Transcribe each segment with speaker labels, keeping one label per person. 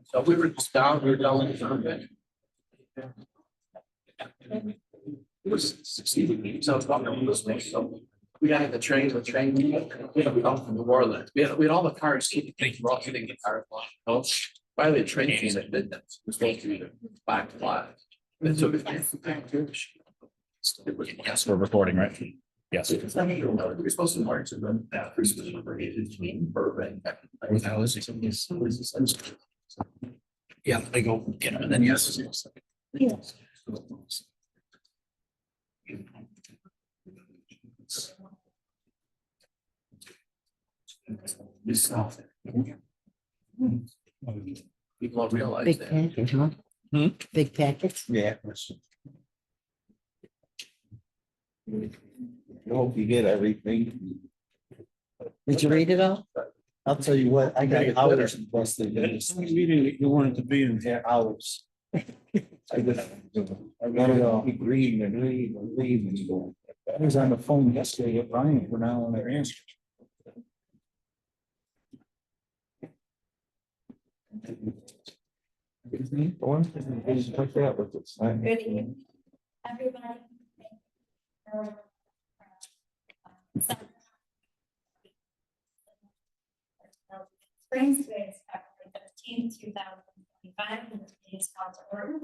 Speaker 1: So we were just down, we were down in the it was 16, so it's about this way, so we got the train, we come from New Orleans, we had all the cars, we're all hitting the car. Finally, the train came at midnight, it was supposed to be 5 o'clock. And so
Speaker 2: Yes, we're recording, right? Yes.
Speaker 1: we're supposed to march and then after Burbank.
Speaker 2: Yeah, they go get them and then yes.
Speaker 1: People don't realize
Speaker 3: Big
Speaker 1: that.
Speaker 3: package, huh? Big package.
Speaker 4: Yeah. I hope you get everything.
Speaker 3: Did you read it all?
Speaker 4: I'll tell you what, I got hours invested in this.
Speaker 5: Meeting you wanted to be in.
Speaker 4: Yeah, hours. I got it all green and read and read and go.
Speaker 5: I was on the phone yesterday with Ryan, we're now on their answer.
Speaker 4: Like that with it.
Speaker 6: Good evening, everybody. Springs today is February 13th, 2025, and today's council order.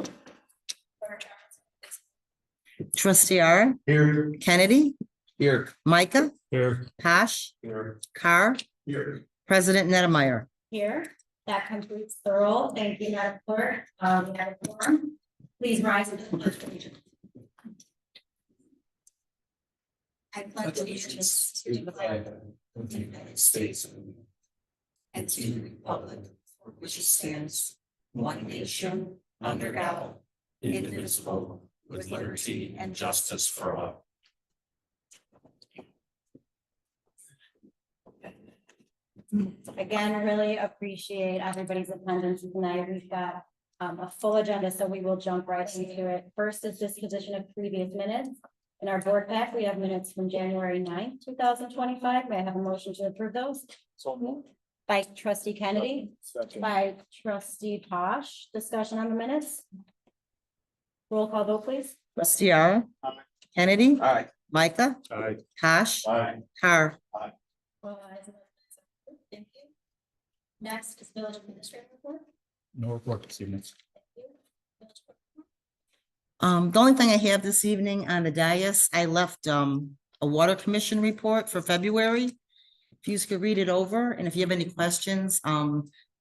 Speaker 3: Trustee R.
Speaker 4: Here.
Speaker 3: Kennedy,
Speaker 4: Here.
Speaker 3: Micah,
Speaker 5: Here.
Speaker 3: Tosh,
Speaker 4: Here.
Speaker 3: Carr,
Speaker 4: Here.
Speaker 3: President Nettmeyer.
Speaker 6: Here, that concludes the roll. Thank you, Madam Clerk. Madam Quorum, please rise to the pledge of allegiance. I pledge allegiance to the flag of the United States and to the republic for which it stands, one nation, under God, indivisible, with liberty and justice for all. Again, I really appreciate everybody's attendance tonight. We've got a full agenda, so we will jump right into it. First is disposition of previous minutes. In our board pack, we have minutes from January 9th, 2025. May I have a motion to approve those?
Speaker 5: So moved.
Speaker 6: By trustee Kennedy, by trustee Tosh. Discussion on the minutes. Roll call vote, please.
Speaker 3: Trustee R.
Speaker 5: Aye.
Speaker 3: Kennedy,
Speaker 4: Aye.
Speaker 3: Micah,
Speaker 5: Aye.
Speaker 3: Tosh,
Speaker 5: Aye.
Speaker 3: Carr.
Speaker 6: All ayes and the minutes are approved. Thank you. Next is village administrator report.
Speaker 2: No report this evening.
Speaker 6: Thank you. Village clerk.
Speaker 3: The only thing I have this evening on the dais, I left a water commission report for February. If you could read it over, and if you have any questions,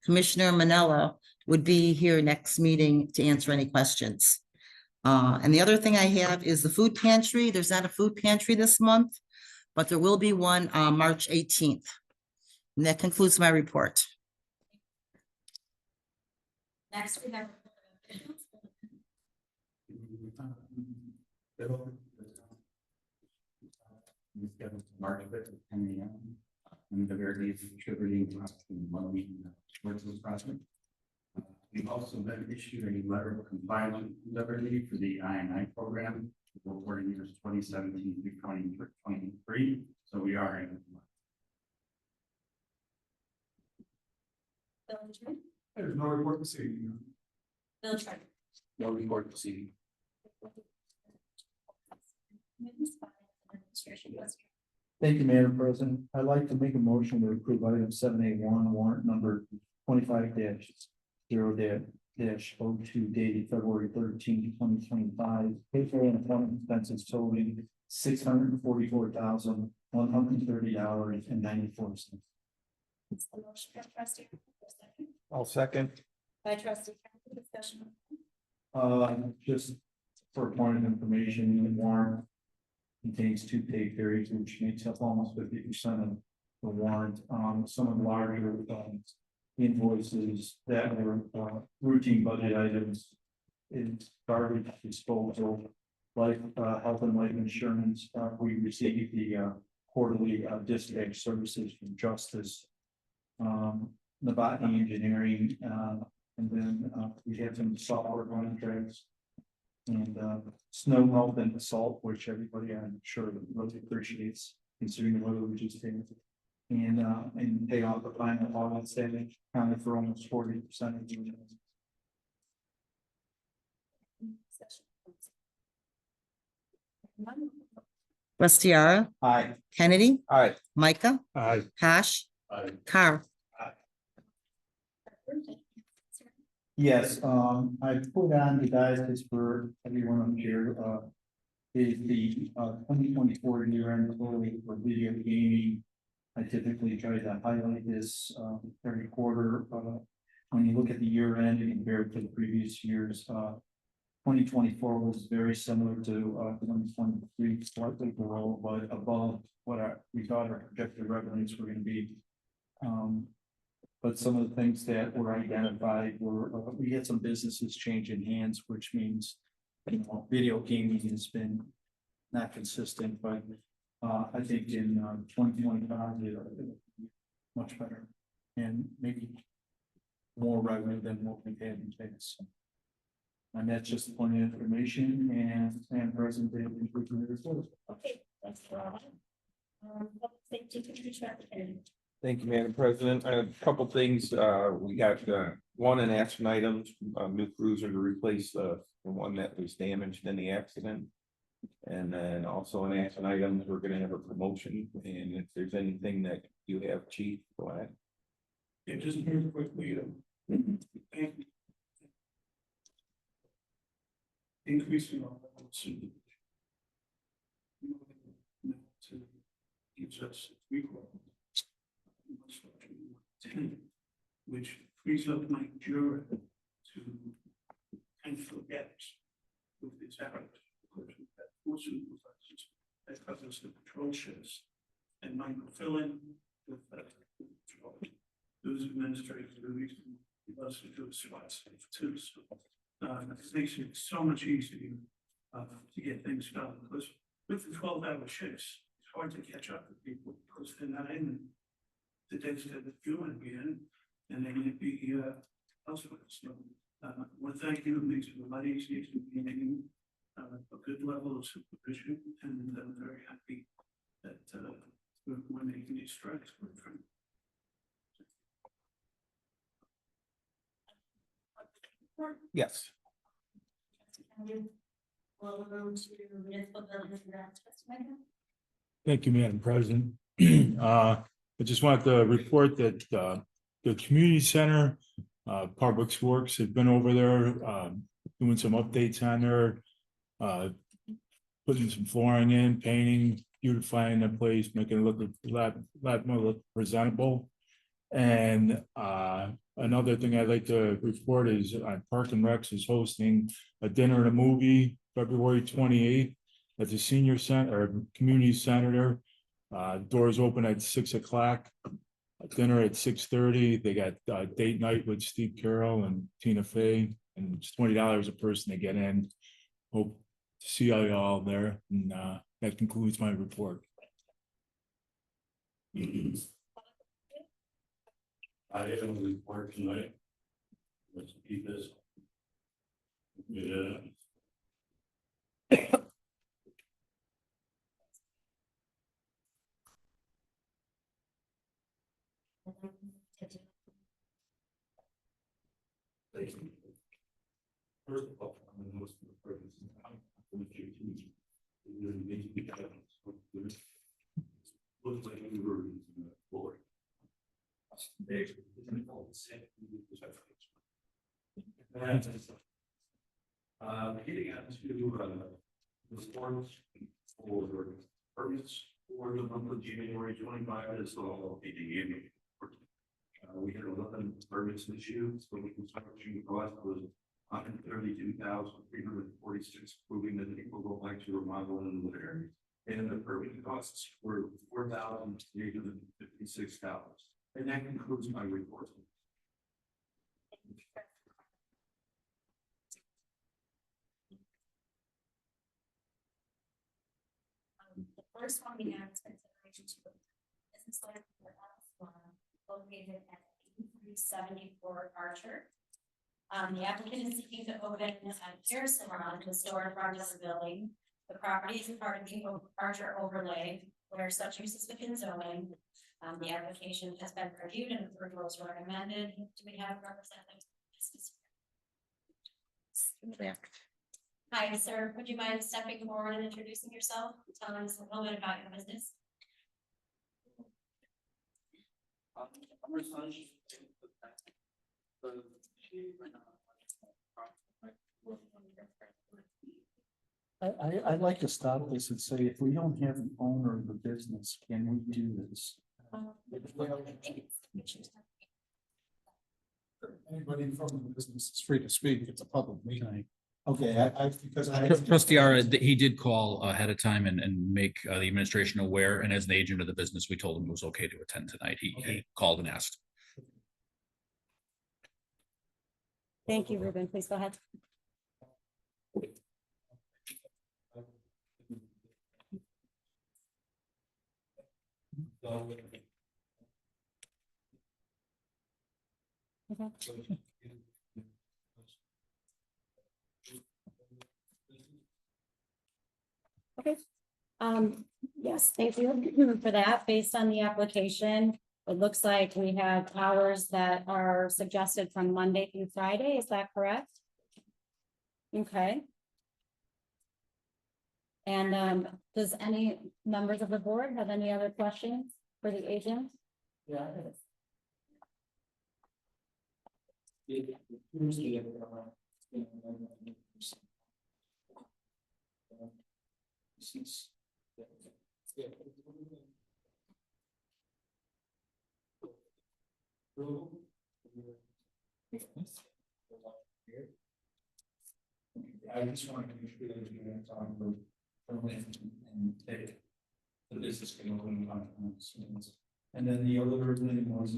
Speaker 3: Commissioner Manella would be here next meeting to answer any questions. And the other thing I have is the food pantry. There's not a food pantry this month, but there will be one on March 18th. And that concludes my report.
Speaker 6: Next, we have.
Speaker 7: March 5th at 10 a.m. And the very contributing to one meeting towards this project. We've also been issued a letter of compliance liberty for the I&I program for years 2017 through 2023. So we are in.
Speaker 6: Village clerk.
Speaker 5: There's no report this evening.
Speaker 6: Village clerk.
Speaker 1: No report this evening.
Speaker 5: Thank you, Madam President. I'd like to make a motion to approve item 7A1 warrant number 25-0-02 dated February 13, 2025. Pay for and employment expenses totaling $644,130.94.
Speaker 6: It's the motion by trustee.
Speaker 4: I'll second.
Speaker 6: By trustee. Discussion.
Speaker 5: Just for point of information, the warrant contains 2 pay periods, which makes up almost 50% of the warrant. Some of the larger invoices that were routine budget items is garbage disposal, like health and life insurance. We received the quarterly dispatch services from Justice, Novotny Engineering, and then we had some software contracts. And snow melt and assault, which everybody I'm sure really appreciates, considering the weather we just came. and pay off the final all outstanding, accounted for almost 40% of the units.
Speaker 3: Rustiara,
Speaker 5: Aye.
Speaker 3: Kennedy,
Speaker 2: Aye.
Speaker 3: Micah,
Speaker 2: Aye.
Speaker 3: Cash, Carr.
Speaker 5: Yes, I put on the guides for everyone up here, is the, 2024 year end totally for video gaming. I typically try to highlight this, every quarter, when you look at the year end and compare it to the previous years, 2024 was very similar to, 2023, slightly below, but above what we thought our projected revenues were gonna be. But some of the things that were identified were, we had some businesses changing hands, which means, video gaming has been not consistent, but, I think in, 2025, it'll be much better. And maybe more revenue than what we had in place. And that's just point of information and present day.
Speaker 6: Okay, that's all. Public safety commissioner.
Speaker 2: Thank you, Madam President. A couple things. We got one an action items, new cruiser to replace the one that was damaged in the accident. And then also an action item, we're gonna have a promotion, and if there's anything that you have, chief, go ahead.
Speaker 8: Yeah, just very quickly, increasing our levels to gives us which frees up my juror to handle gaps with its efforts. Because we've got 4 supervisors that covers the patrol shifts, and Michael Fillin with patrol. Those administrators are reason us to do SWAT safe too. So it makes it so much easier to get things done, because with the 12-hour shifts, it's hard to catch up with people because they're not in the days that they're doing again, and they need to be elsewhere. So well, thank you. It makes it a lot easier to be making a good level of supervision, and I'm very happy that we're making these strides.
Speaker 2: Yes.
Speaker 6: We'll go to municipal buildings and grounds testimony.
Speaker 8: Thank you, Madam President. I just wanted to report that the community center, Public Works have been over there, doing some updates on there. Putting some flooring in, painting, beautifying the place, making it look a lot more presentable. And another thing I'd like to report is Park and Recs is hosting a dinner and a movie February 28th at the senior center or community center. Doors open at 6 o'clock. Dinner at 6:30. They got date night with Steve Carroll and Tina Fey, and it's $20 a person to get in. Hope to see y'all there, and that concludes my report.
Speaker 9: I haven't report tonight. Let's keep this. Yeah. First of all, I'm the most important. Looks like we were in the floor. Getting out to the storms for permits for the month of January 25 is all beginning. We had 11 permits issued, so the construction cost was $132,346, proving that people don't like to remodel in the area. And the permit costs were $4,856. And that concludes my report.
Speaker 6: The first one we have is consideration to business license located at 8374 Archer. The applicant is seeking to open a hair salon in the storefront of the building. The property is a part of the Archer overlay, where such use is within zoning. The application has been reviewed and approval is recommended. Do we have representatives? Hi, sir. Would you mind stepping forward and introducing yourself? Telling us a little bit about your business.
Speaker 5: I'd like to stop this and say, if we don't have an owner of the business, can we do this?
Speaker 4: Anybody from the business is free to speak. It's a public meeting.
Speaker 5: Okay, because I.
Speaker 10: Trustee Ara, he did call ahead of time and make the administration aware, and as an agent of the business, we told him it was okay to attend tonight. He called and asked.
Speaker 6: Thank you, Ruben. Please go ahead. Okay. Yes, thank you for that. Based on the application, it looks like we have hours that are suggested from Monday through Friday. Is that correct? Okay. And does any members of the board have any other questions for the agent?
Speaker 5: Yeah. I just want to make sure that we have time for and take the business can open on. And then the other thing was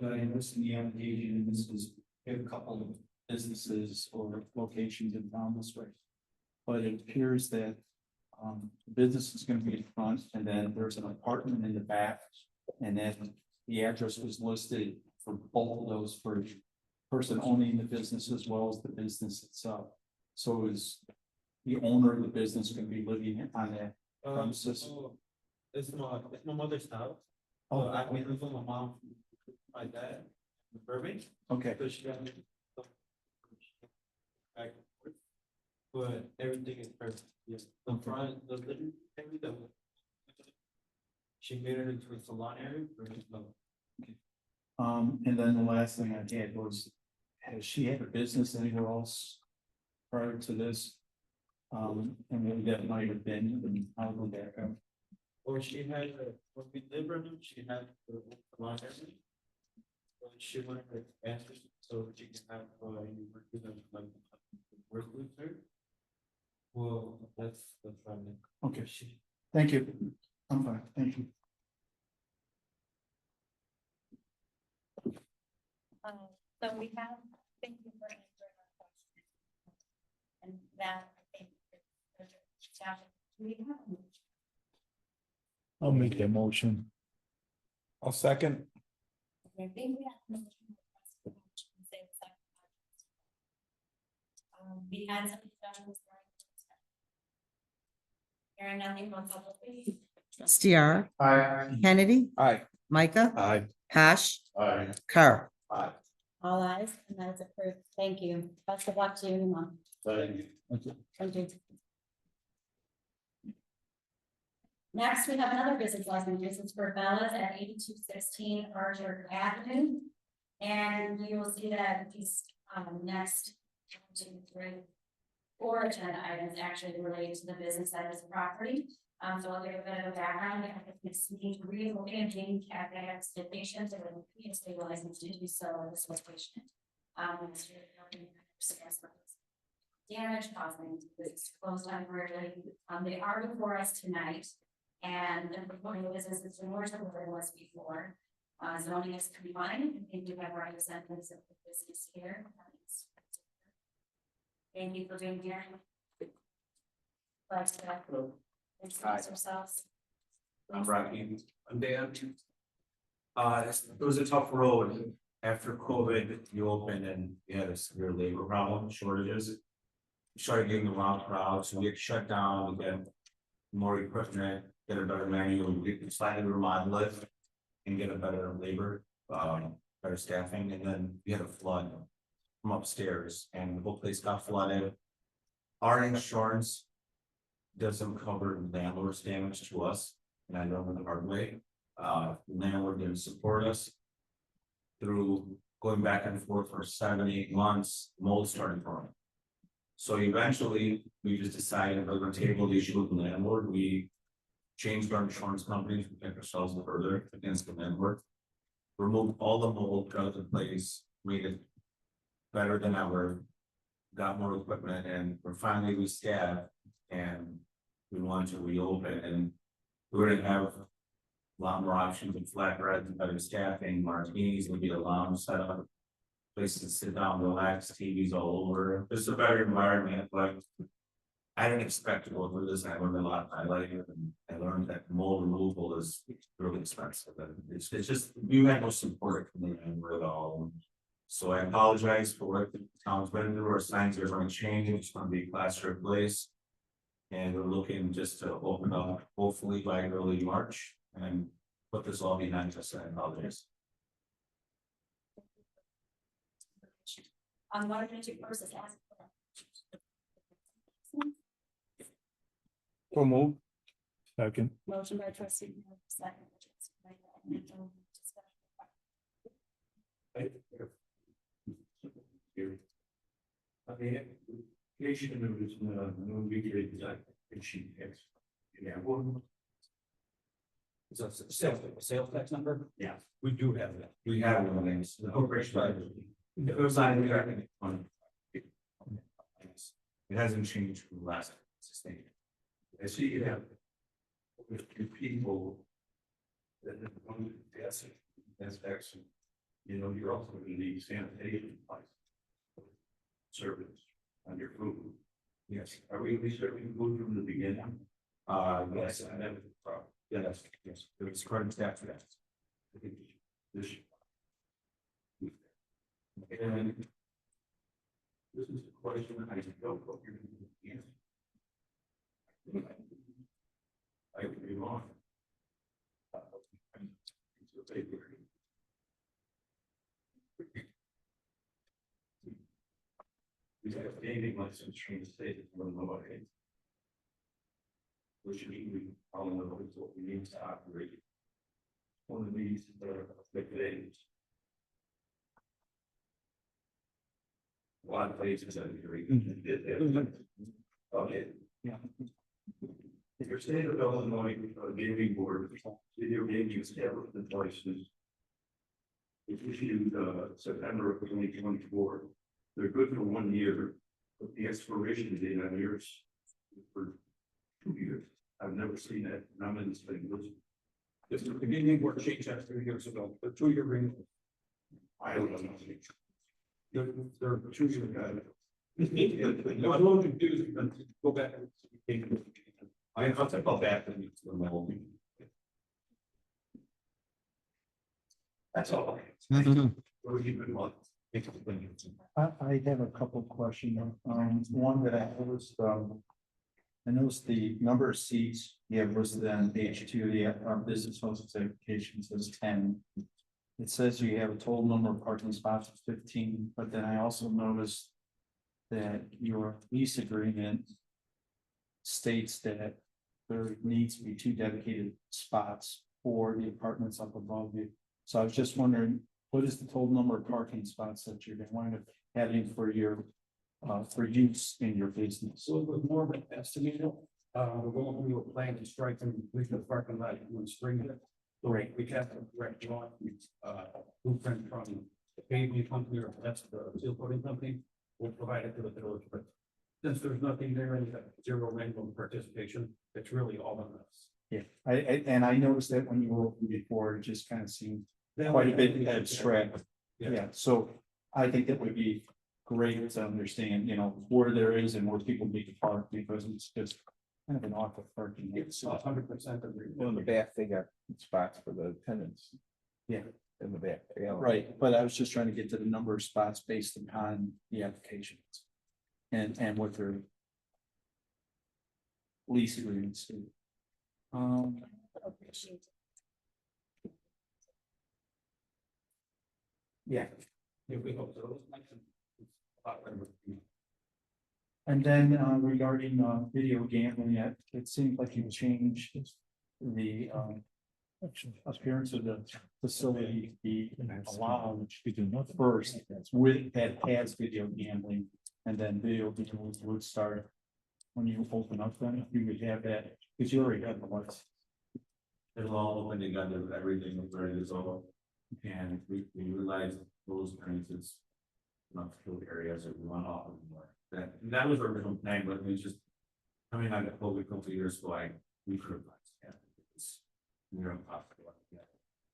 Speaker 5: that I listened to the application, and this is, we have a couple of businesses or locations in town this way. But it appears that the business is going to be in front, and then there's an apartment in the back. And then the address was listed for both of those for person owning the business as well as the business itself. So is the owner of the business going to be living on that premises?
Speaker 2: It's my mother's house.
Speaker 5: Oh,
Speaker 2: I mean, it's from my mom, my dad, Burbank.
Speaker 5: okay.
Speaker 2: So she got me. Back and forth. But everything is perfect. Yes, the front, the living area, she made it into a salon area for his mother.
Speaker 5: And then the last thing I had was, has she had a business anywhere else prior to this? And maybe that might have been, how would that go?
Speaker 2: Or she had, when we lived with him, she had the salon area. But she wanted to expand it so she can have, work with her. Well, that's fine.
Speaker 5: Okay, thank you. I'm fine, thank you.
Speaker 6: So we have, thank you for answering our question. And that, I think, we have.
Speaker 5: I'll make that motion.
Speaker 2: I'll second.
Speaker 6: I think we have. We had some discussions. Hearing nothing from public, please.
Speaker 3: Trustee R,
Speaker 5: Aye.
Speaker 3: Kennedy,
Speaker 2: Aye.
Speaker 3: Micah,
Speaker 2: Aye.
Speaker 3: Pash,
Speaker 9: Aye.
Speaker 3: Carr.
Speaker 2: Aye.
Speaker 6: All eyes, and that is approved. Thank you. Best of luck to you in a month.
Speaker 9: Thank you.
Speaker 6: Thank you. Next, we have another business license. This is for Bella's at 8216 Archer Avenue. And you will see that these next 1, 2, 3, 4 agenda items actually relate to the business side of the property. So I'll give a bit of a background. I think this need to relocate Jane Cafe expectations and then previously licensed to do so in this location. Damage causing this closed temporarily. They are before us tonight. And the proposal business is similar to what it was before. Zoning is combined. I think we have representatives of the business here. Thank you for being here. Introduce yourselves.
Speaker 7: I'm Rocky. I'm Dan. It was a tough road. After COVID, you opened and we had a severe labor problem, shortages. We started getting the wrong crowd, so we get shut down, we get more equipment, get a better menu, we decided to remodel it. and get a better labor, better staffing, and then we had a flood from upstairs and the whole place got flooded. Our insurance doesn't cover landlord's damage to us, and I know the hard way. Landlord didn't support us through going back and forth for 7, 8 months, mold started growing. So eventually, we just decided we're gonna table the issue with the landlord. We changed our insurance company to protect ourselves further against the landlord. Removed all the mold out of the place, made it better than ever. Got more equipment, and we're finally restaffed, and we want to reopen, and we're gonna have a lot more options with flatbreads and better staffing, martinis, will be a lounge set up. Places to sit down, relax, TVs all over, just a better environment, but. I didn't expect to go through this, I learned a lot, I like it, and I learned that mold removal is really expensive, and it's just, you had no support from the landlord at all. So I apologize for what the town's been through, our signs are gonna change, it's gonna be plaster in place. And we're looking just to open up, hopefully by early March, and put this all behind us, I apologize.
Speaker 6: On water district versus asking.
Speaker 2: So move.
Speaker 5: Second.
Speaker 6: Motion by trustee, second. by trustee Randall.
Speaker 9: Here. Okay, application notice, no weekly design, and she has. Yeah, one. It's a sales tax number? Yeah, we do have that.
Speaker 7: We have one of these, the corporation.
Speaker 9: It was on
Speaker 7: It hasn't changed from the last sustain.
Speaker 9: I see you have. With two people. That have one that's excellent. You know, you're also gonna need sanitation. Service on your food. Yes, are we serving food from the beginning?
Speaker 7: Yes,
Speaker 9: I have a problem.
Speaker 7: yes, it was current staff for that.
Speaker 9: This. And. This is a question I don't know if you're gonna answer. I could be wrong. It's a paper. We have a gaming license from the state of Illinois. Which we all know is what we need to operate. One of these regulations. A lot of places that are. Okay.
Speaker 5: Yeah.
Speaker 9: Your state of Illinois gaming board, video gaming establishment license. It's issued September of 2024. They're good for 1 year, but the expiration date on yours is for 2 years. I've never seen that. And I'm in this thing. This is the gaming board changed that 3 years ago, the 2-year ring. I don't know. They're 2-year guys. No, I don't confuse them. Go back.
Speaker 7: I thought about that.
Speaker 9: That's all. Or you could want.
Speaker 5: I have a couple of questions. One that I noticed the number of seats you have listed on page 2, the business host certification says 10. It says you have a total number of parking spots of 15, but then I also noticed that your lease agreement states that there needs to be 2 dedicated spots for the apartments up above you. So I was just wondering, what is the total number of parking spots that you're going to having for your for use in your business?
Speaker 9: So it was more of an estimate. We were planning to strike and complete the parking lot in the spring. Right. We have to direct draw, blueprint from the paving company, or that's the seal coating company. We'll provide it to the village, but since there's nothing there and zero random participation, it's really all on us.
Speaker 5: Yeah, I noticed that when you were looking before, it just kind of seemed quite a bit abstract. Yeah, so I think that would be great to understand, where there is and where people need to park, because it's just kind of an awkward parking.
Speaker 9: It's 100% agree.
Speaker 2: In the back, they got spots for the tenants.
Speaker 5: Yeah.
Speaker 2: In the back.
Speaker 5: Right, but I was just trying to get to the number of spots based upon the applications. And what their lease agreements.
Speaker 2: Yeah.
Speaker 9: If we hope so.
Speaker 5: And then regarding video gambling, it seems like you changed the appearance of the facility to be allowed first with that past video gambling. And then video gambling would start when you open up, then you would have that, because you already have the ones.
Speaker 9: It'll all open together, everything is ready to go. And we realized those experiences. Not field areas that we want off of more. That was our original plan, but we just. Coming out of COVID a couple of years ago, we could have. Yeah, it's. We're impossible. Yeah.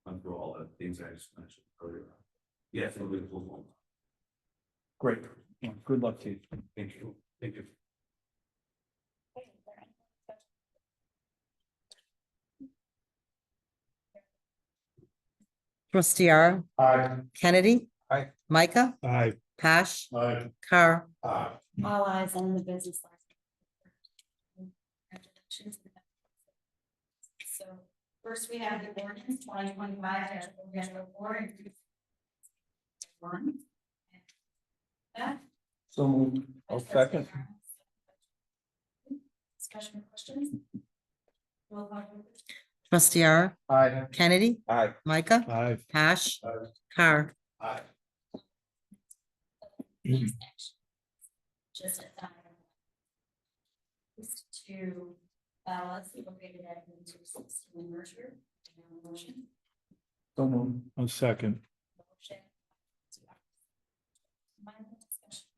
Speaker 9: Went through all the things I just mentioned earlier. Yeah, it's a really cool.
Speaker 5: Great. Well, good luck to you.
Speaker 9: Thank you. Thank you.
Speaker 3: Trustee R.
Speaker 5: Aye.
Speaker 3: Kennedy.
Speaker 2: Aye.
Speaker 3: Micah.
Speaker 5: Aye.
Speaker 3: Pash.
Speaker 5: Aye.
Speaker 3: Carr.
Speaker 6: All eyes on the business license. So first we have the ordinance 2025-04. One. That.
Speaker 5: So moved.
Speaker 2: I'll second.
Speaker 6: Discussion questions? Roll call.
Speaker 3: Trustee R.
Speaker 5: Aye.
Speaker 3: Kennedy.
Speaker 2: Aye.
Speaker 3: Micah.
Speaker 5: Aye.
Speaker 3: Pash. Carr.
Speaker 9: Aye.
Speaker 6: Just a two ballots located at 216 Mercer. Motion.
Speaker 5: So moved. A second.
Speaker 6: Motion. Discussion.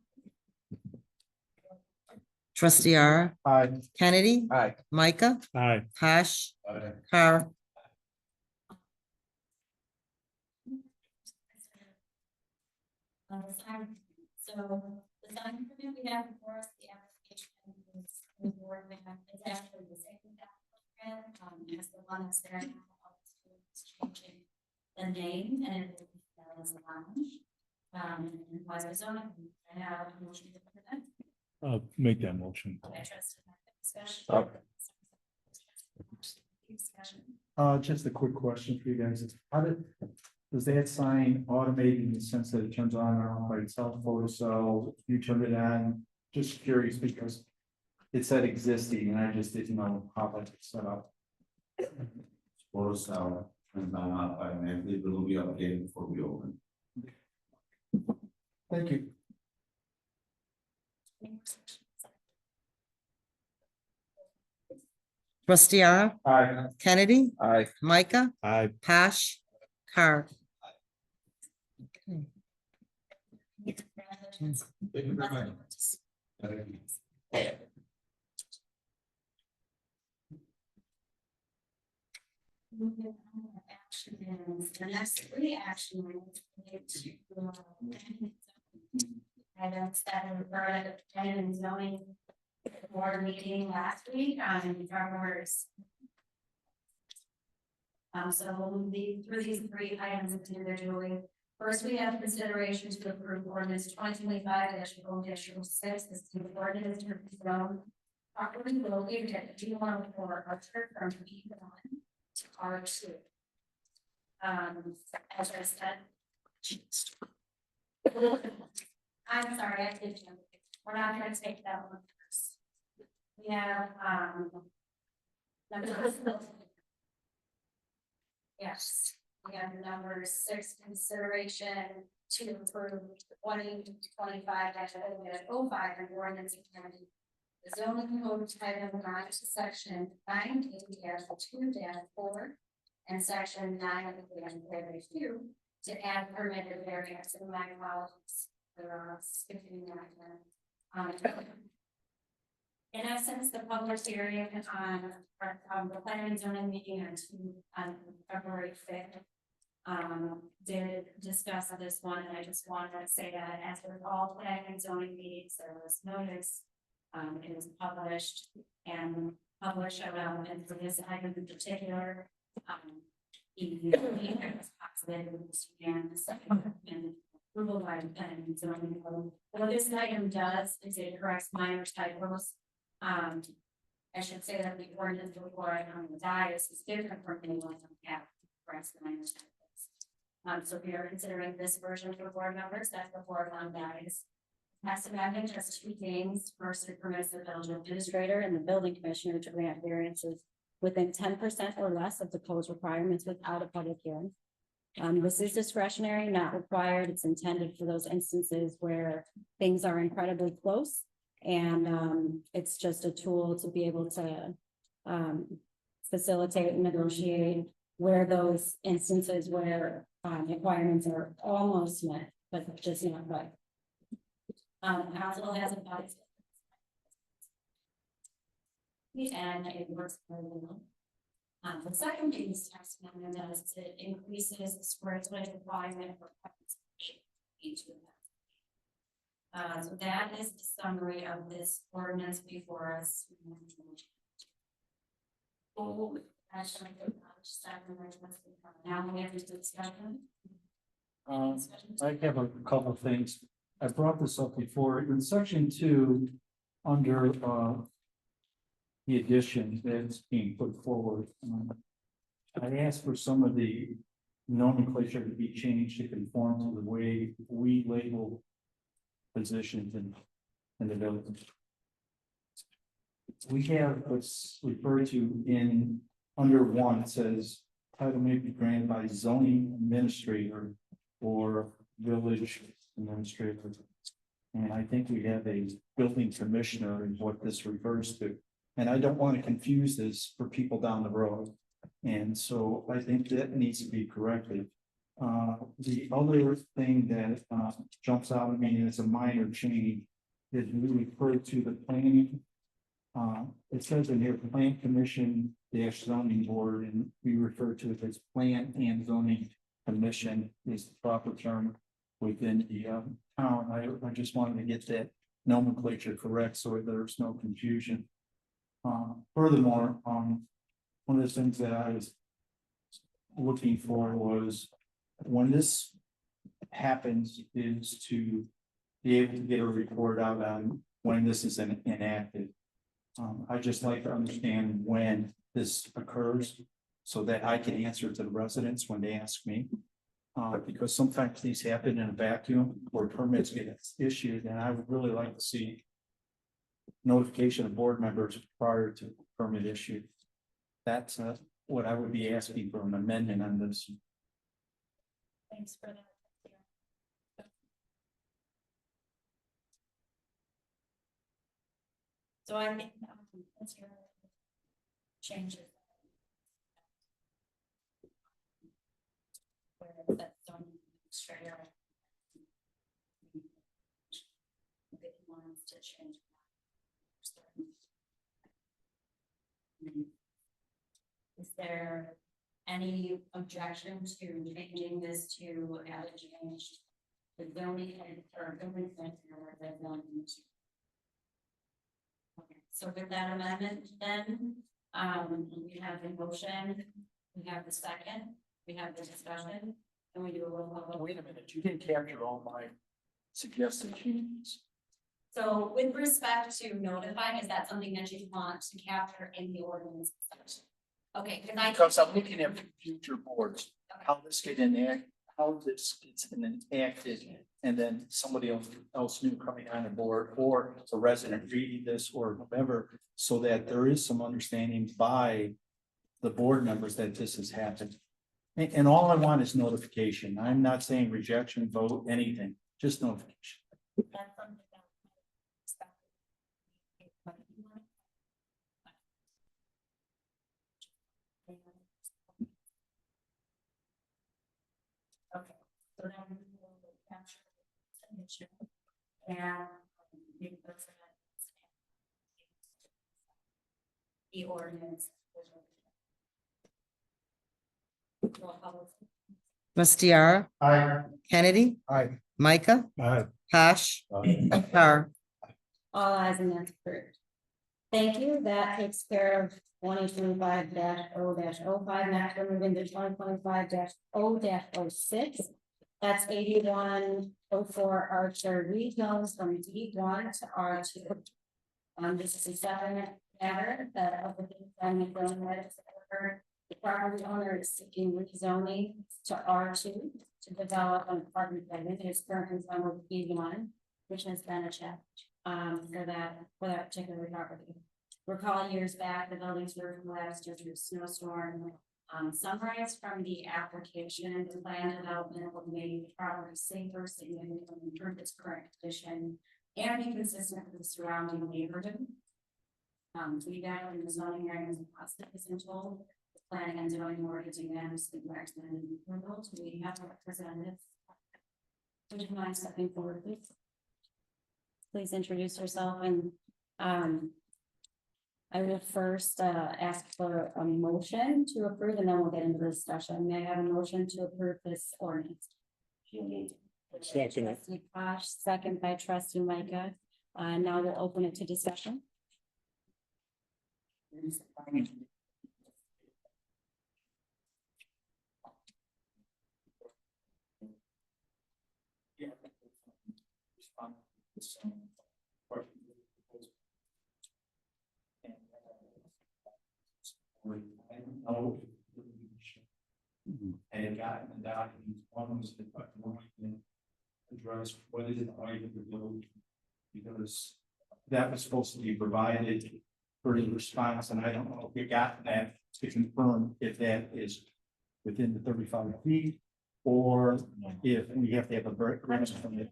Speaker 3: Trustee R.
Speaker 5: Aye.
Speaker 3: Kennedy.
Speaker 2: Aye.
Speaker 3: Micah.
Speaker 5: Aye.
Speaker 3: Pash.
Speaker 9: Aye.
Speaker 3: Carr.
Speaker 6: So the sign permit we have before us, the application is actually the same applicant, as the one that's there now. It's changing the name and it will be known as a lounge. And why the zoning, I have a motion to put that.
Speaker 5: Make that motion.
Speaker 6: I trust in that discussion. Discussion.
Speaker 5: Just a quick question for you guys. Does that sign automate in the sense that it turns on or off by itself, photo cell, you turn it on? Just curious because it said existing and I just didn't know how that's set up.
Speaker 9: Photo cell and now automatically it will be updated before we open.
Speaker 5: Thank you.
Speaker 3: Trustee R.
Speaker 5: Aye.
Speaker 3: Kennedy.
Speaker 2: Aye.
Speaker 3: Micah.
Speaker 5: Aye.
Speaker 3: Pash. Carr.
Speaker 9: Thank you very much.
Speaker 6: Moving on to action items. The next three action items relate to items that were brought up planning and zoning board meeting last week on February. So we'll move through these three items individually. First, we have consideration to approve ordinance 2025-0-6. This is the ordinance to rezone property located at G104 Archer from B1 to R2. As I said. I'm sorry, I did jump. We're not gonna take that one first. We have, yes, we have number 6, consideration to approve 2025-05 and ordinance amending the zoning code title 9 section 9-2-4 and section 9-2 to add permitted variance in my apologies. There are skipping that. In essence, the public hearing on the planning and zoning meeting on February 5th did discuss this one, and I just wanted to say that as with all planning and zoning meetings, there was notice. It was published and published around, and for this item in particular, was positive and approval by the planning and zoning code. What this item does is it corrects minor typos. I should say that the ordinance before on the dais is different from the one on the app, corrects the minor typos. So we are considering this version for board members, that's the board on guys. Text amendment has two things. First, it permits the village administrator and the building commissioner to grant variances within 10% or less of the code's requirements without a public hearing. This is discretionary, not required. It's intended for those instances where things are incredibly close. And it's just a tool to be able to facilitate and negotiate where those instances where requirements are almost met, but just not quite. Council has advised. And it works very well. The second thing this text amendment does is it increases the square footage requirement for each of them. So that is the summary of this ordinance before us. Now we have to discussion.
Speaker 5: I have a couple of things. I brought this up before in section 2, under the addition that's being put forward. I asked for some of the nomenclature to be changed to conform to the way we label positions in the village. We have what's referred to in under 1, it says title may be granted by zoning administrator or village administrator. And I think we have a building commissioner is what this refers to. And I don't want to confuse this for people down the road. And so I think that needs to be corrected. The other thing that jumps out at me as a minor change is we refer to the planning. It says in here, plan commission -- zoning board, and we refer to it as plan and zoning commission is the proper term within the town. I just wanted to get that nomenclature correct so there's no confusion. Furthermore, one of the things that I was looking for was when this happens is to be able to get a report out on when this is enacted. I just like to understand when this occurs so that I can answer to the residents when they ask me. Because sometimes these happen in a vacuum or permits get issued, and I would really like to see notification of board members prior to permit issue. That's what I would be asking for an amendment on this.
Speaker 6: Thanks for that. So I think that's your changes. Where that's done straight out. It wants to change. Is there any objection to changing this to add a change? The zoning or building center or the zoning. Okay, so with that amendment, then, we have the motion, we have the second, we have the discussion, and we do a roll call.
Speaker 5: Wait a minute, you didn't capture all my suggested changes.
Speaker 6: So with respect to notifying, is that something that you want to capture in the ordinance section? Okay,
Speaker 5: Because I'm looking at future boards, how this get enacted, how this gets enacted, and then somebody else new coming on the board, or a resident reading this or whatever, so that there is some understanding by the board members that this has happened. And all I want is notification. I'm not saying rejection, vote, anything, just notification.
Speaker 6: that's something that okay, so then we will capture the signature and the ordinance.
Speaker 3: Mustiara,
Speaker 5: Aye.
Speaker 3: Kennedy,
Speaker 5: Aye.
Speaker 3: Micah,
Speaker 5: Aye.
Speaker 3: Posh, Carr.
Speaker 6: All eyes and that's approved. Thank you. That takes care of 2025-0-05. Next, we're moving to 2025-0-06. That's 8104 Archer Regionals from D1 to R2. This is a separate matter that The property owner is seeking rezoning to R2 to develop an apartment building. It is currently zoned with B1, which has been a challenge for that particular property. Recall years back, the buildings were collapsed due to a snowstorm. Summarized from the application, the plan development will make the property safer, significantly improve its current condition, and be consistent with the surrounding neighborhood. Feedback from the zoning hearing is positive, as I'm told. Planning and zoning board is unanimously recommending approval. Do we have a representative? Would you mind stepping forward, please? Please introduce yourself, and I will first ask for a motion to approve, and then we'll get into the discussion. May I have a motion to approve this ordinance? Trustee Posh, second by trustee Micah. Now we'll open it to discussion.
Speaker 5: I had gotten the documents, one was the address, what is the height of the building? Because that was supposed to be provided for the response, and I don't know if you got that to confirm if that is within the 35 feet, or if we have to have a variance from it.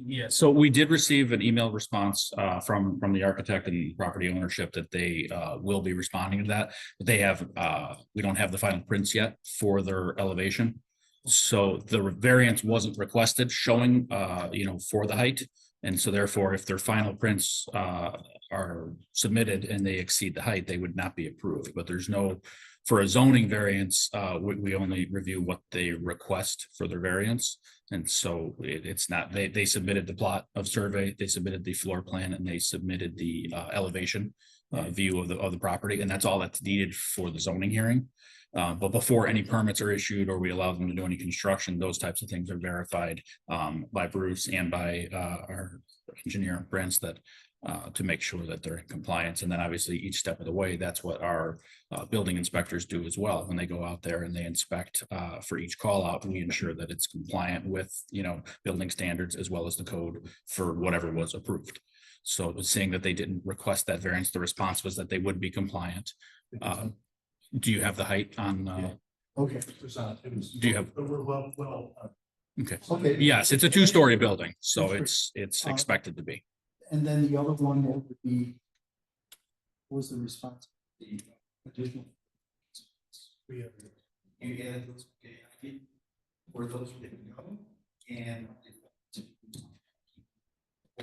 Speaker 10: Yeah, so we did receive an email response from the architect and property ownership that they will be responding to that. But they have we don't have the final prints yet for their elevation. So the variance wasn't requested showing for the height. And so therefore, if their final prints are submitted and they exceed the height, they would not be approved. But there's no, for a zoning variance, we only review what they request for their variance. And so it's not, they submitted the plot of survey, they submitted the floor plan, and they submitted the elevation view of the property, and that's all that's needed for the zoning hearing. But before any permits are issued or we allow them to do any construction, those types of things are verified by Bruce and by our engineer Branstad to make sure that they're in compliance. And then obviously each step of the way, that's what our building inspectors do as well. When they go out there and they inspect for each call out, we ensure that it's compliant with, building standards as well as the code for whatever was approved. So seeing that they didn't request that variance, the response was that they would be compliant. Do you have the height on?
Speaker 5: Okay.
Speaker 10: Do you have?
Speaker 8: Well,
Speaker 10: Okay.
Speaker 5: Okay.
Speaker 10: Yes, it's a two-story building, so it's expected to be.
Speaker 5: And then the other one that would be, what was the response? The additional.
Speaker 8: we have.
Speaker 5: You add those, where those would go, and.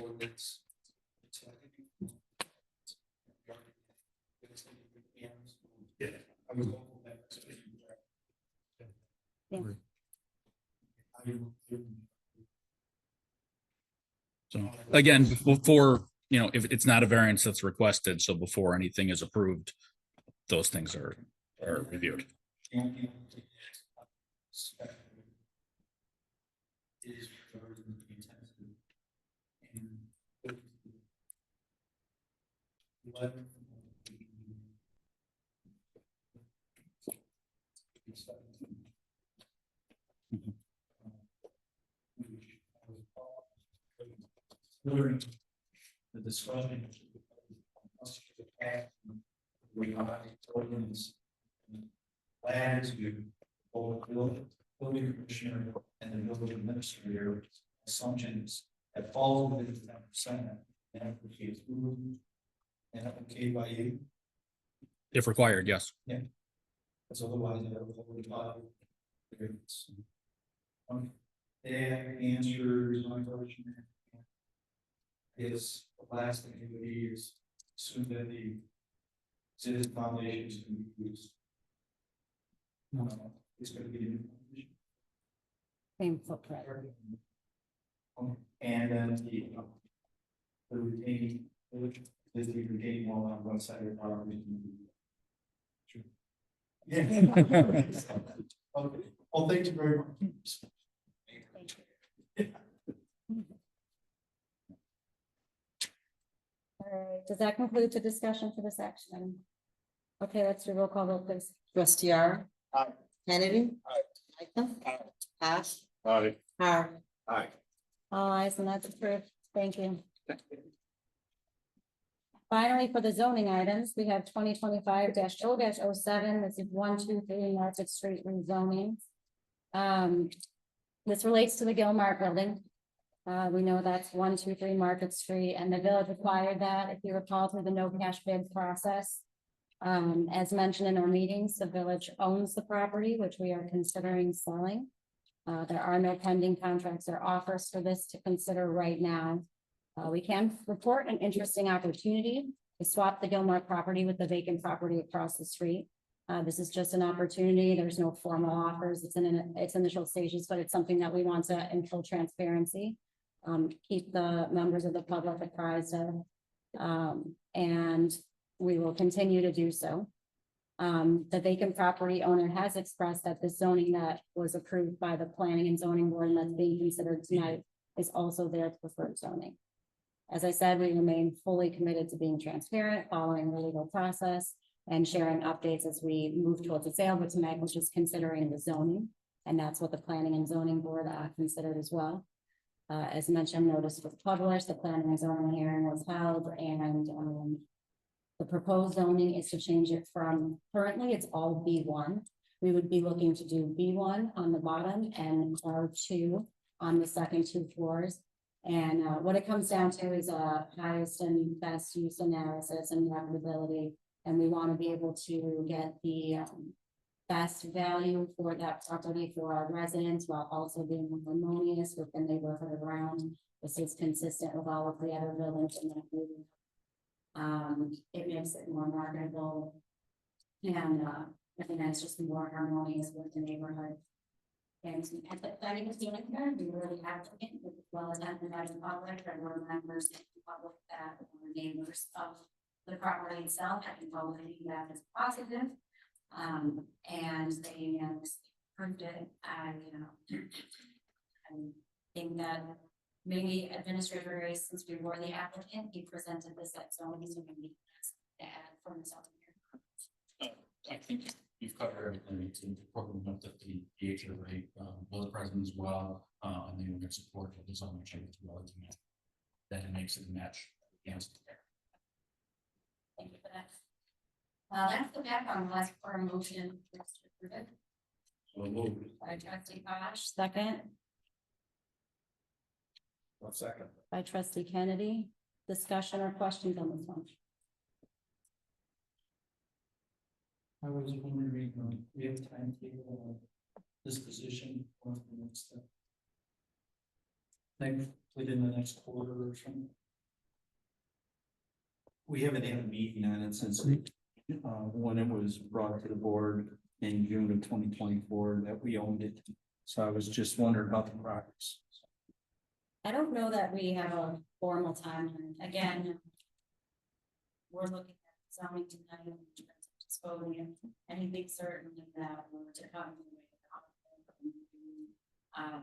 Speaker 5: Or it's.
Speaker 8: Yeah.
Speaker 10: So again, before, if it's not a variance that's requested, so before anything is approved, those things are reviewed.
Speaker 5: During the discussion. We are ordinance. Plans you. Both building commissioner and the building administrator assumptions that fall within 10%. And okay by you.
Speaker 10: If required, yes.
Speaker 5: Because otherwise, I would not. And answers my question. Is the last thing it would be is assume that the existing foundations can be used. It's going to be.
Speaker 6: Same footprint.
Speaker 5: And then the retaining, is the retaining wall on one side of the property. Yeah. Okay, well, thank you very much.
Speaker 11: right, does that conclude the discussion for this action? item? Okay, let's do roll call vote, please.
Speaker 3: Trustee R.
Speaker 2: Aye.
Speaker 3: Kennedy. Micah. Pash.
Speaker 2: Aye.
Speaker 3: Carr.
Speaker 2: Aye.
Speaker 11: All ayes, and that's approved. Thank you. Finally, for the zoning items, we have 2025-0-07. This is 123 Market Street rezoning. This relates to the Gilmar building. We know that's 123 Market Street, and the village required that, if you recall, through the no cash bid process. As mentioned in our meetings, the village owns the property, which we are considering selling. There are no pending contracts or offers for this to consider right now. We can report an interesting opportunity to swap the Gilmore property with the vacant property across the street. This is just an opportunity. There's no formal offers. It's in its initial stages, but it's something that we want to in full transparency. Keep the members of the public apprised of. And we will continue to do so. The vacant property owner has expressed that the zoning that was approved by the planning and zoning board and that's being considered tonight is also their preferred zoning. As I said, we remain fully committed to being transparent, following the legal process and sharing updates as we move towards the sale, but tonight we're just considering the zoning. And that's what the planning and zoning board considered as well. As mentioned, notice was published, the planning and zoning hearing was held, and the proposed zoning is to change it from currently it's all B1. We would be looking to do B1 on the bottom and R2 on the second two floors. And what it comes down to is a highest and best use analysis and marketability. And we want to be able to get the best value for that property for our residents while also being harmonious with the neighborhood around. This is consistent with all of the other buildings in that area. It makes it more marketable. And I think that's just more harmonious with the neighborhood. And at the planning is doing here, we really have to get as well as that inviting public and our members and the public that are neighbors of the property itself. I think all of that is positive. And they approved it. I think that maybe Administrator Grace, since we were the applicant, he presented this at zoning, so maybe that's to add from the zoning here.
Speaker 10: I think you've covered everything. It's important to note that the HOA was present as well, and they were support of the zoning change as well. That it makes it a match against there.
Speaker 11: Thank you for that. That's the background. Last for a motion.
Speaker 10: So moved.
Speaker 11: By Trustee Bosch, second.
Speaker 2: 1 second.
Speaker 11: By Trustee Kennedy. Discussion or questions on this one?
Speaker 5: I was wondering, we have timetable disposition for the next step. Like within the next quarter or something. We haven't had a meeting on it since when it was brought to the board in June of 2024 that we owned it. So I was just wondering about the progress.
Speaker 11: I don't know that we have a formal timeline. Again, we're looking at zoning tonight and disposing of anything certain that we're to come.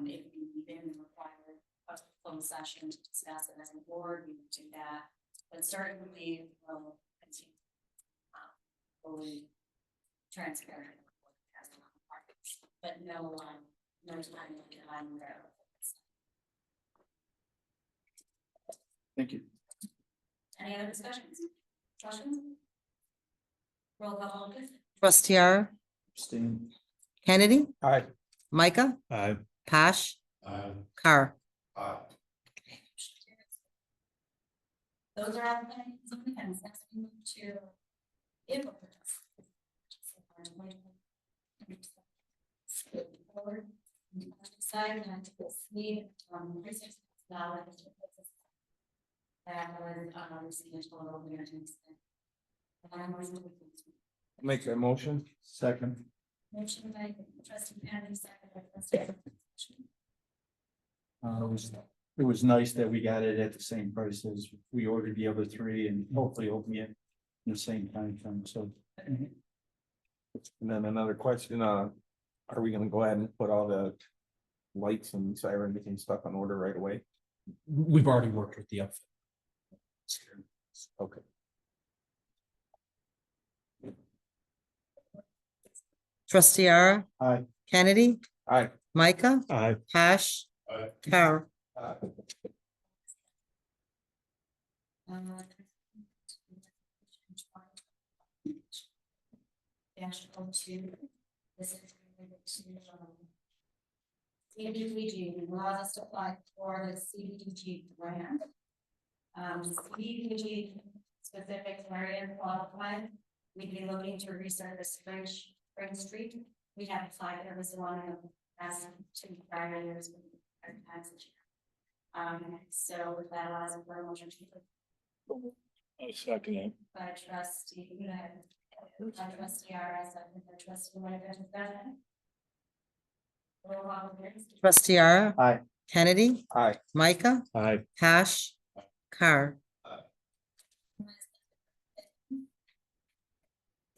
Speaker 11: If we then require a closed session to discuss it as a board, we would do that. But certainly we'll continue fully transparent. But no time I'm there.
Speaker 5: Thank you.
Speaker 11: Any other discussions? Questions? Roll call, please.
Speaker 3: Trustee R.
Speaker 5: Abstain.
Speaker 3: Kennedy.
Speaker 2: Aye.
Speaker 3: Micah.
Speaker 2: Aye.
Speaker 3: Pash.
Speaker 10: Aye.
Speaker 3: Carr.
Speaker 2: Aye.
Speaker 11: Those are all the things on the ends. Next we move to. Forward. Decided on to proceed $36,000. That was received total of
Speaker 2: Make that motion.
Speaker 5: Second.
Speaker 11: motion by Trustee Kennedy, second by Trustee.
Speaker 5: It was nice that we got it at the same price as we ordered the other three, and hopefully it'll be in the same time frame, so.
Speaker 2: And then another question, are we gonna go ahead and put all the lights and siren and stuff in order right away?
Speaker 10: We've already worked with the outfit.
Speaker 2: Okay.
Speaker 3: Trustee Ara.
Speaker 5: Aye.
Speaker 3: Kennedy,
Speaker 2: Aye.
Speaker 3: Micah,
Speaker 5: Aye.
Speaker 3: Cash,
Speaker 9: Aye.
Speaker 3: Carr.
Speaker 11: Dash O two. This is related to, CDBG allows us to apply for the CDBG grant. CDBG specific area qualified, we'd be looking to resurface Spring Street. We have applied, there was one of the past 2 prior years. So that allows for a motion to.
Speaker 5: I second it.
Speaker 11: By trustee, by trustee RS, by trustee Whitaker, discussion. Roll call, please.
Speaker 3: Trustee Ara.
Speaker 5: Aye.
Speaker 3: Kennedy,
Speaker 2: Aye.
Speaker 3: Micah,
Speaker 5: Aye.
Speaker 3: Cash, Carr.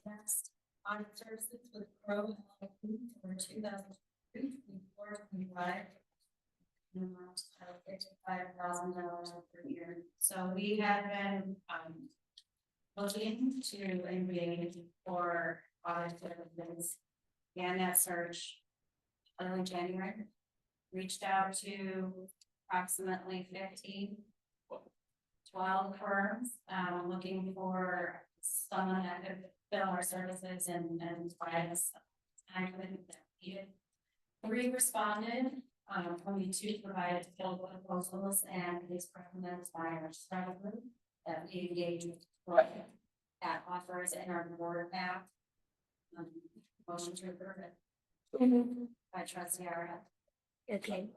Speaker 11: Next, audit services with Pro for 2023-24-25. Amount of $55,000 per year. So we have been looking to engage for audit services. And that search early January, reached out to approximately 12 firms, looking for someone that could fill our services and provide us time that needed. 3 responded, only 2 provided fill proposals, and these recommended by our staff group that we engage with that offers in our board app. Motion to approve it. By trustee Ara. Okay.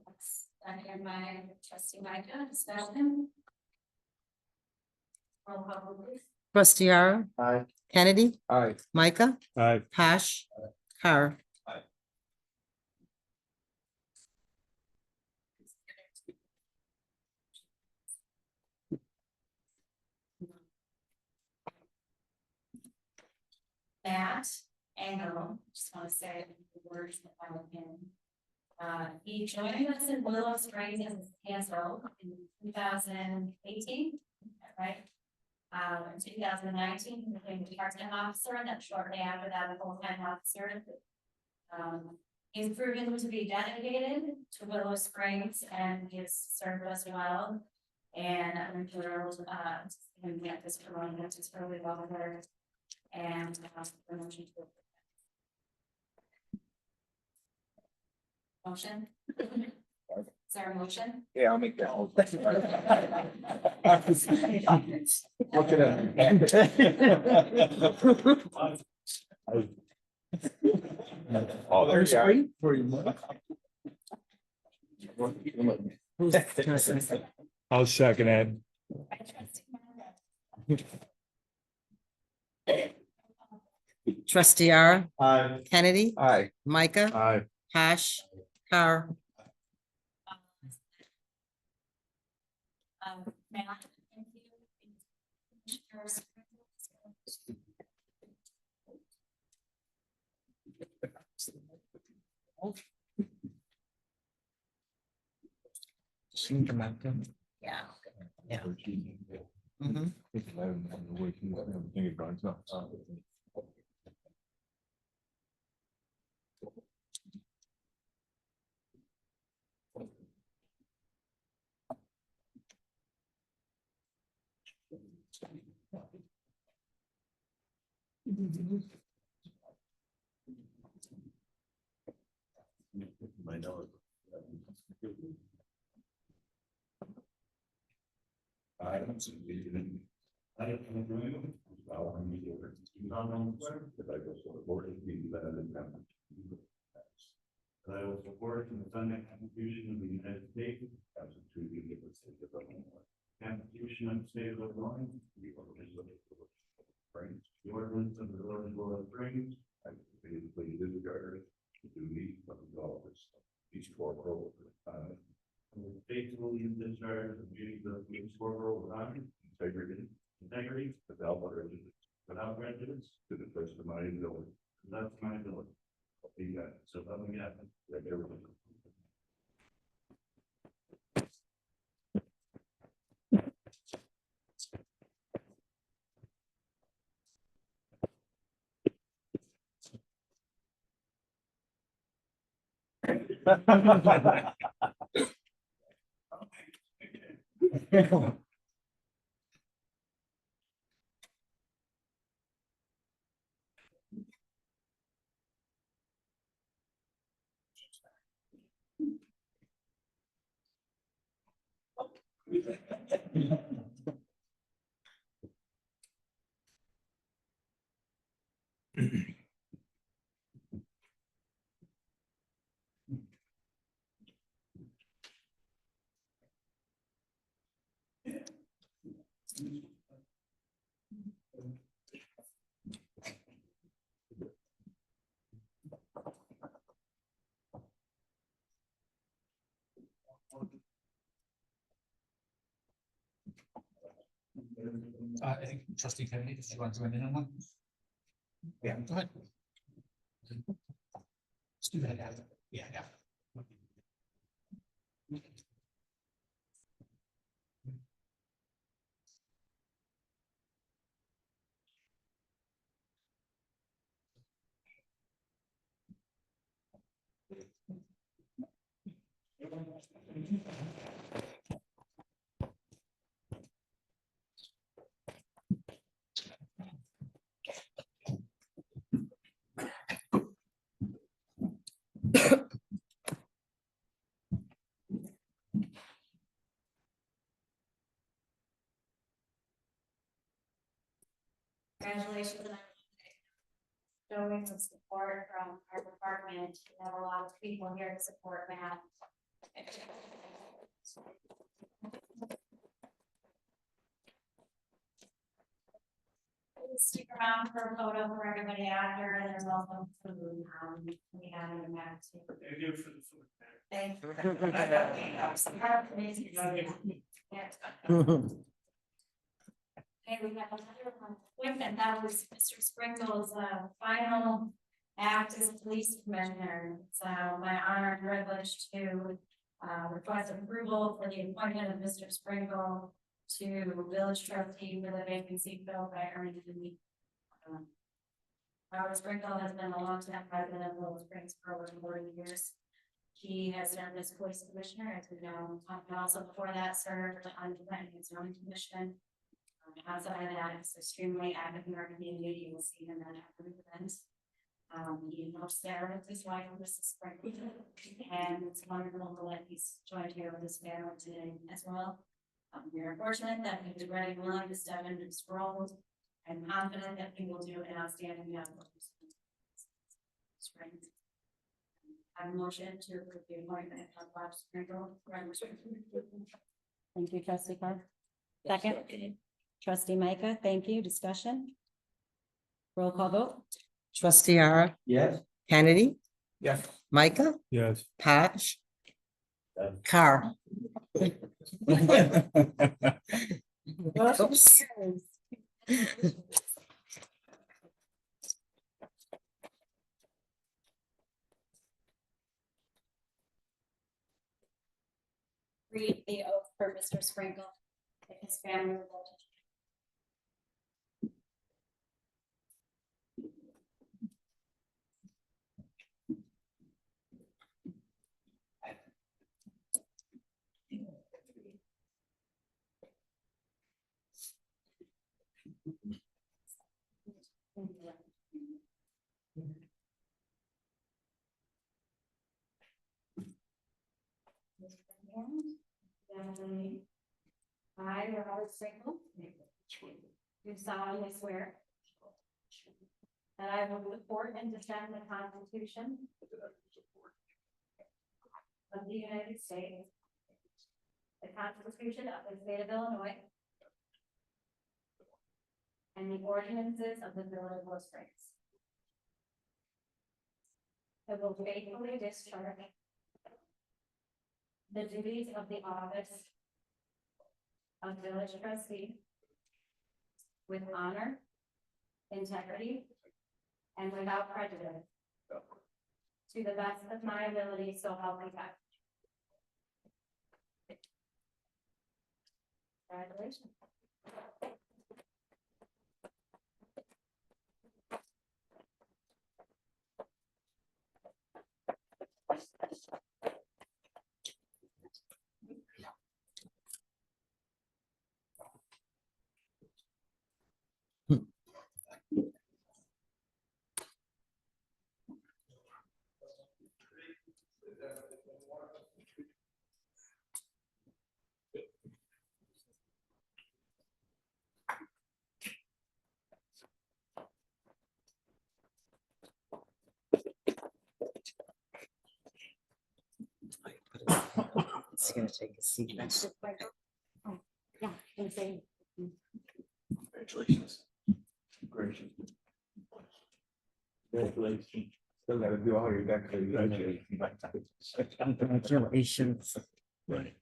Speaker 11: Second by trustee Micah, discussion. Roll call, please.
Speaker 3: Trustee Ara.
Speaker 5: Aye.
Speaker 3: Kennedy,
Speaker 2: Aye.
Speaker 3: Micah,
Speaker 5: Aye.
Speaker 3: Cash, Carr.
Speaker 11: Matt Engel, just want to say the words that I would in. He joined us in Willow Springs as a CSO in 2018, right? In 2019, he became a department officer, and then shortly after that, a full-time officer. He's proven to be dedicated to Willow Springs, and he has served us well. And I'm thrilled to get this promoted, it's really well there. And promotion to motion. Is there a motion?
Speaker 2: Yeah, I'll make that.
Speaker 5: Look at
Speaker 2: Oh, there's.
Speaker 5: For you. I'll second it.
Speaker 3: Trustee Ara.
Speaker 5: Aye.
Speaker 3: Kennedy,
Speaker 2: Aye.
Speaker 3: Micah,
Speaker 5: Aye.
Speaker 3: Cash, Carr.
Speaker 11: Matt, thank you. Commissioners.
Speaker 3: Yeah. Yeah. Mhm.
Speaker 9: I will support the funding contribution of the United States to the Constitution of the State of Illinois. The ordinance of the Village of Willow Springs. I faithfully discharge the duties of the office of Peace Corporal. Faithfully discharge the duties of Peace Corporal with honor, integrity, without prejudice, to the best of my ability. That's my ability. So let me get everyone.
Speaker 10: I think trustee Kennedy, if you want to join in on one? Yeah, go ahead. Let's do that after. Yeah, yeah.
Speaker 11: Congratulations. And showing some support from our department. We have a lot of people here to support Matt. Stick around for a photo for everybody after, and there's also food, we have in the back too.
Speaker 8: Thank you for the food.
Speaker 11: Thank you. Okay, we have another one, appointment. That was Mr. Sprinkle's final act as police commissioner. So my honor and privilege to request approval for the appointment of Mr. Sprinkle to village trustee for the vacancy filled by Ernie Lee. Robert Sprinkle has been a long-time resident of Willow Springs for over 40 years. He has served as police commissioner, as we know, and also before that served on the planning and zoning commission. Outside of that, it's extremely active in our community. You will see him at every event. He helps there with his wife, Mrs. Sprinkle, and it's wonderful that he's joined here with his family today as well. We are fortunate that he was ready and willing to step into this role. I'm confident that he will do an outstanding job. I have a motion to approve the appointment of Bob Sprinkle. Thank you, trustee Carr. Second. Trustee Micah, thank you. Discussion? Roll call vote.
Speaker 3: Trustee Ara,
Speaker 4: Yes.
Speaker 3: Kennedy,
Speaker 2: Yes.
Speaker 3: Micah,
Speaker 5: Yes.
Speaker 3: Patch. Carr. Oops.
Speaker 11: Read the oath for Mr. Sprinkle and his family. I, Robert Sprinkle, do solemnly swear that I will support and defend the Constitution of the United States, the Constitution of the State of Illinois, and the ordinances of the Village of Willow Springs. I will faithfully discharge the duties of the office of village trustee with honor, integrity, and without prejudice, to the best of my ability, so help me God. Congratulations.
Speaker 3: gonna take a seat.
Speaker 11: Yeah, and say,
Speaker 1: Congratulations.
Speaker 2: Congratulations. Still gotta do all your declarations.
Speaker 3: Congratulations.
Speaker 1: Right.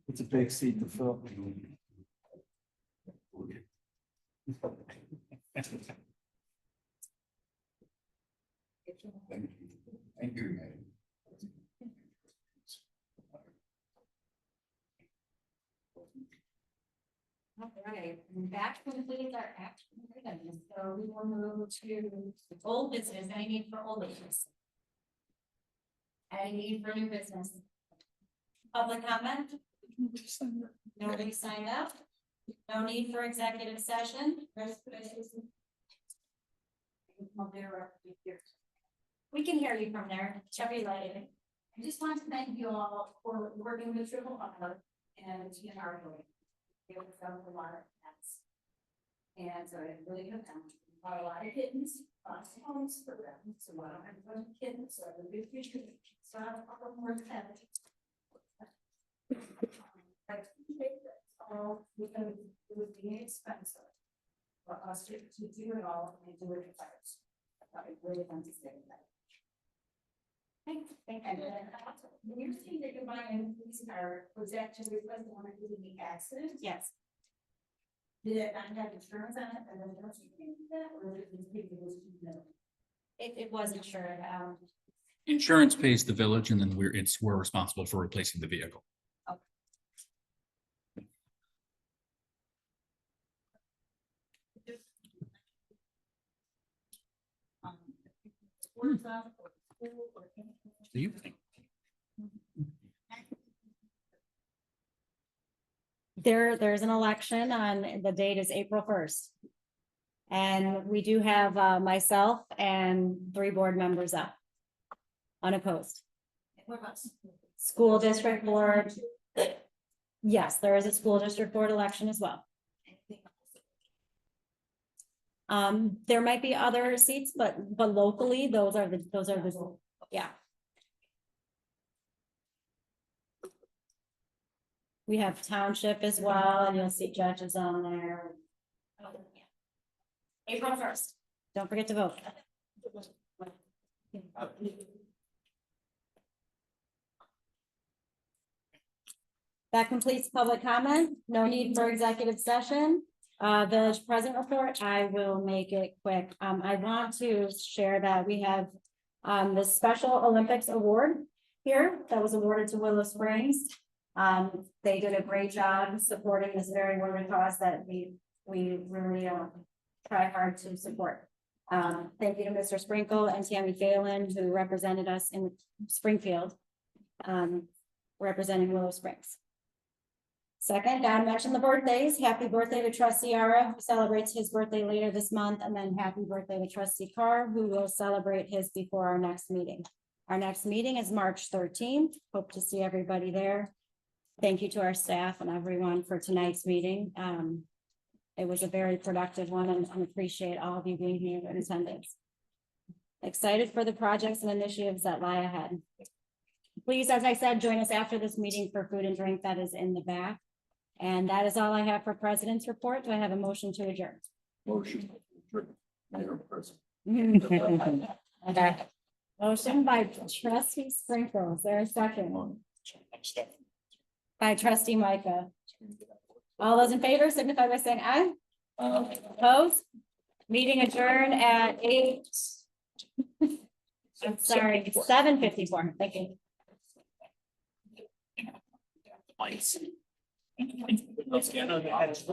Speaker 5: It's a big seat to fill.
Speaker 7: Thank you.
Speaker 11: all right, and that completes our action items. So we will move to old business. Any need for old business? Any need for new business? Public comment? Nobody signed up? No need for executive session? We can hear you from there, Chevy lighting. I just want to thank you all for working with Triple R and our it was a lot of pets. And so I really have found a lot of kittens, lots of homes for them. So I don't have a bunch of kittens, so I have a big future. So I have a couple more pets. All because it was being expensive for us to do it all and do it first. I thought it really fun to say that. Thank you. When you're saying that you're buying a police car, was that to replace the one that did the accident? Yes. Did it not have insurance on it, and then don't you pay for that, or is it just people who know? It was insured,
Speaker 10: Insurance pays the village and then we're responsible for replacing the vehicle. Do you think?
Speaker 11: There's an election on, the date is April 1st. And we do have myself and 3 board members up. Unopposed. School district board. Yes, there is a school district board election as well. There might be other seats, but locally, those are the, yeah. We have township as well, and you'll see judges on there. April 1st. Don't forget to vote. That completes public comment. No need for executive session. Village president report, I will make it quick. I want to share that we have the Special Olympics Award here that was awarded to Willow Springs. They did a great job supporting this very worthy cause that we really try hard to support. Thank you to Mr. Sprinkle and Tammy Phelan, who represented us in Springfield, representing Willow Springs. Second, God mentioned the birthdays. Happy birthday to Trustee Ara, who celebrates his birthday later this month, and then happy birthday to Trustee Carr, who will celebrate his before our next meeting. Our next meeting is March 13th. Hope to see everybody there. Thank you to our staff and everyone for tonight's meeting. It was a very productive one, and I appreciate all of you being here in attendance. Excited for the projects and initiatives that lie ahead. Please, as I said, join us after this meeting for food and drink that is in the back. And that is all I have for President's report. Do I have a motion to adjourn?
Speaker 1: Motion.
Speaker 11: Okay. Motion by Trustee Sprinkle. Is there a second? By Trustee Micah. All those in favor signify by saying aye. Opposed? Meeting adjourned at 8. I'm sorry, 7:54. Thank you.
Speaker 8: Let's get on that.